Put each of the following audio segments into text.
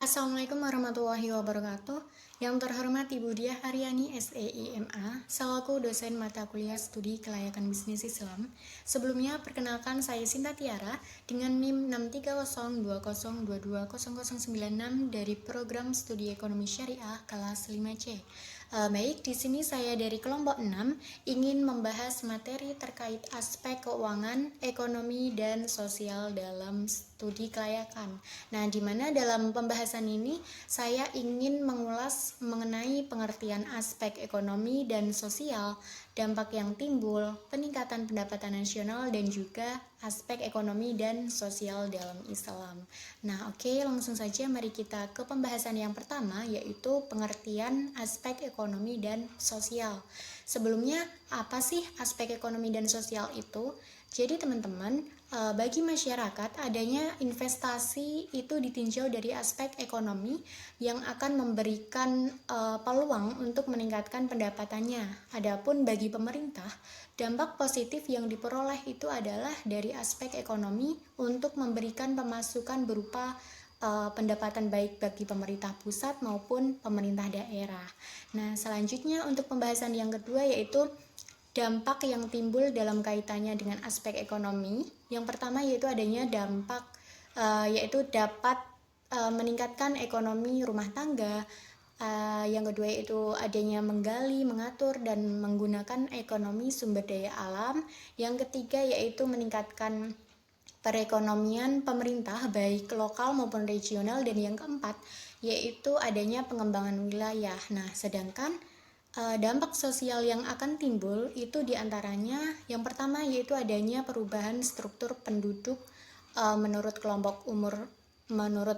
Assalamualaikum warahmatullahi wabarakatuh. Yang terhormat Ibu Diah Aryani SEIMA, selaku dosen mata kuliah studi kelayakan bisnis Islam. Sebelumnya perkenalkan saya Sinta Tiara dengan NIM 63020220096 dari program studi ekonomi syariah kelas 5C. Baik, di sini saya dari kelompok 6 ingin membahas materi terkait aspek keuangan, ekonomi, dan sosial dalam studi kelayakan. Nah, di mana dalam pembahasan ini saya ingin mengulas mengenai pengertian aspek ekonomi dan sosial, dampak yang timbul, peningkatan pendapatan nasional, dan juga aspek ekonomi dan sosial dalam Islam. Nah, oke, langsung saja mari kita ke pembahasan yang pertama, yaitu pengertian aspek ekonomi dan sosial. Sebelumnya, apa sih aspek ekonomi dan sosial itu? Jadi teman-teman, bagi masyarakat adanya investasi itu ditinjau dari aspek ekonomi yang akan memberikan peluang untuk meningkatkan pendapatannya. Adapun bagi pemerintah, dampak positif yang diperoleh itu adalah dari aspek ekonomi untuk memberikan pemasukan berupa pendapatan baik bagi pemerintah pusat maupun pemerintah daerah. Nah, selanjutnya untuk pembahasan yang kedua yaitu dampak yang timbul dalam kaitannya dengan aspek ekonomi. Yang pertama yaitu adanya dampak yaitu dapat meningkatkan ekonomi rumah tangga. Yang kedua yaitu adanya menggali, mengatur, dan menggunakan ekonomi sumber daya alam. Yang ketiga yaitu meningkatkan perekonomian pemerintah baik lokal maupun regional. Dan yang keempat yaitu adanya pengembangan wilayah. Nah, sedangkan dampak sosial yang akan timbul itu diantaranya yang pertama yaitu adanya perubahan struktur penduduk menurut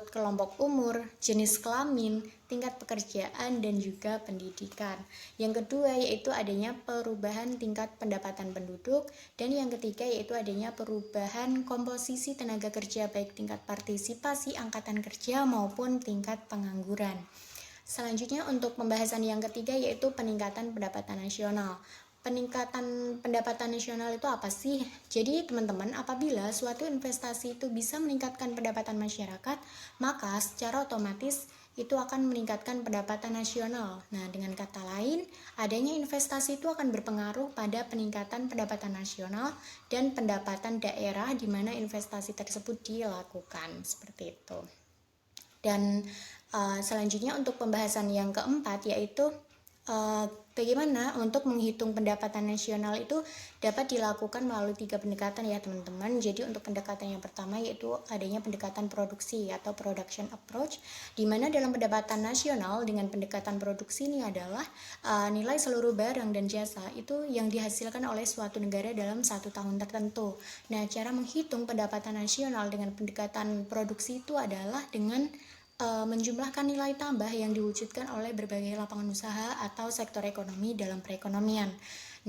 kelompok umur, jenis kelamin, tingkat pekerjaan, dan juga pendidikan. Yang kedua yaitu adanya perubahan tingkat pendapatan penduduk, dan yang ketiga yaitu adanya perubahan komposisi tenaga kerja baik tingkat partisipasi angkatan kerja maupun tingkat pengangguran. Selanjutnya untuk pembahasan yang ketiga yaitu peningkatan pendapatan nasional. Peningkatan pendapatan nasional itu apa sih? Jadi teman-teman, apabila suatu investasi itu bisa meningkatkan pendapatan masyarakat, maka secara otomatis itu akan meningkatkan pendapatan nasional. Nah, dengan kata lain, adanya investasi itu akan berpengaruh pada peningkatan pendapatan nasional dan pendapatan daerah di mana investasi tersebut dilakukan. Seperti itu. Dan selanjutnya untuk pembahasan yang keempat yaitu bagaimana untuk menghitung pendapatan nasional itu dapat dilakukan melalui 3 pendekatan ya teman-teman. Jadi untuk pendekatan yang pertama yaitu adanya pendekatan produksi atau production approach, di mana dalam pendapatan nasional dengan pendekatan produksi ini adalah nilai seluruh barang dan jasa itu yang dihasilkan oleh suatu negara dalam 1 tahun tertentu. Nah, cara menghitung pendapatan nasional dengan pendekatan produksi itu adalah dengan menjumlahkan nilai tambah yang diwujudkan oleh berbagai lapangan usaha atau sektor ekonomi dalam perekonomian.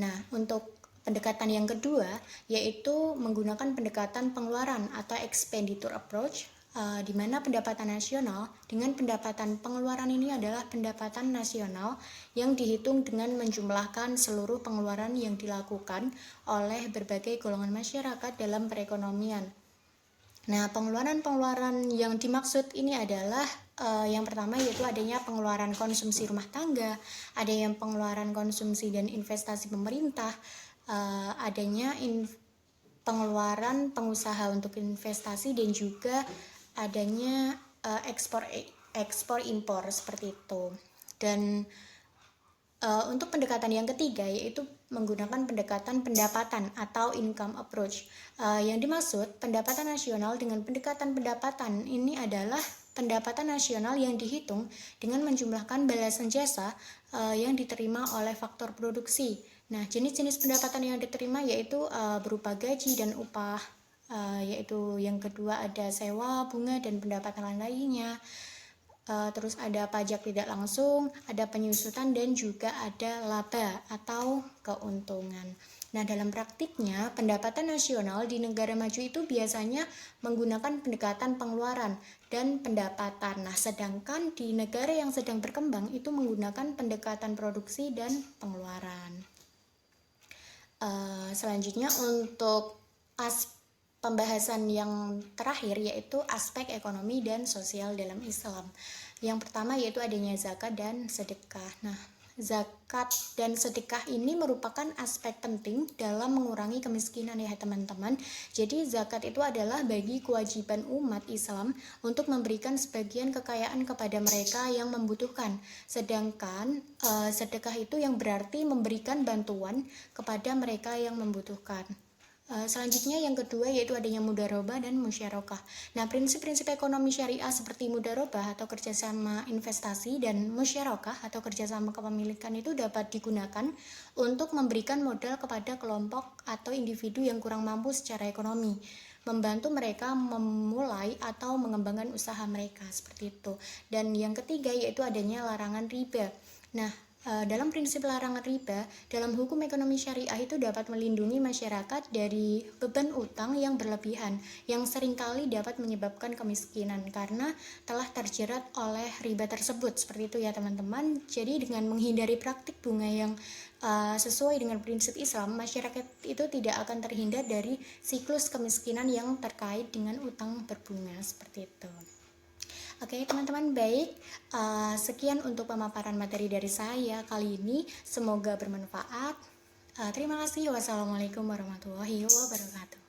Nah, untuk pendekatan yang kedua yaitu menggunakan pendekatan pengeluaran atau expenditure approach, di mana pendapatan nasional dengan pendapatan pengeluaran ini adalah pendapatan nasional yang dihitung dengan menjumlahkan seluruh pengeluaran yang dilakukan oleh berbagai golongan masyarakat dalam perekonomian. Nah, pengeluaran-pengeluaran yang dimaksud ini adalah yang pertama yaitu adanya pengeluaran konsumsi rumah tangga, ada yang pengeluaran konsumsi dan investasi pemerintah, adanya pengeluaran pengusaha untuk investasi, dan juga adanya ekspor impor seperti itu. Dan untuk pendekatan yang ketiga yaitu menggunakan pendekatan pendapatan atau income approach. Yang dimaksud pendapatan nasional dengan pendekatan pendapatan ini adalah pendapatan nasional yang dihitung dengan menjumlahkan balasan jasa yang diterima oleh faktor produksi. Nah, jenis-jenis pendapatan yang diterima yaitu berupa gaji dan upah, yaitu yang kedua ada sewa, bunga, dan pendapatan lainnya. Terus ada pajak tidak langsung, ada penyusutan, dan juga ada laba atau keuntungan. Nah, dalam praktiknya pendapatan nasional di negara maju itu biasanya menggunakan pendekatan pengeluaran dan pendapatan. Nah, sedangkan di negara yang sedang berkembang itu menggunakan pendekatan produksi dan pengeluaran. Selanjutnya untuk pembahasan yang terakhir yaitu aspek ekonomi dan sosial dalam Islam. Yang pertama yaitu adanya zakat dan sedekah. Nah, zakat dan sedekah ini merupakan aspek penting dalam mengurangi kemiskinan ya teman-teman. Jadi zakat itu adalah bagi kewajiban umat Islam untuk memberikan sebagian kekayaan kepada mereka yang membutuhkan. Sedangkan sedekah itu yang berarti memberikan bantuan kepada mereka yang membutuhkan. Selanjutnya yang kedua yaitu adanya mudharabah dan musyarakah. Nah, prinsip-prinsip ekonomi syariah seperti mudharabah atau kerjasama investasi dan musyarakah atau kerjasama kepemilikan itu dapat digunakan untuk memberikan modal kepada kelompok atau individu yang kurang mampu secara ekonomi, membantu mereka memulai atau mengembangkan usaha mereka seperti itu. Dan yang ketiga yaitu adanya larangan riba. Nah, dalam prinsip larangan riba, dalam hukum ekonomi syariah itu dapat melindungi masyarakat dari beban utang yang berlebihan, yang seringkali dapat menyebabkan kemiskinan karena telah terjerat oleh riba tersebut. Seperti itu ya teman-teman. Jadi dengan menghindari praktik bunga yang sesuai dengan prinsip Islam, masyarakat itu tidak akan terhindar dari siklus kemiskinan yang terkait dengan utang berbunga. Seperti itu. Oke teman-teman, baik, sekian untuk pemaparan materi dari saya kali ini, semoga bermanfaat. Terima kasih. Wassalamualaikum warahmatullahi wabarakatuh.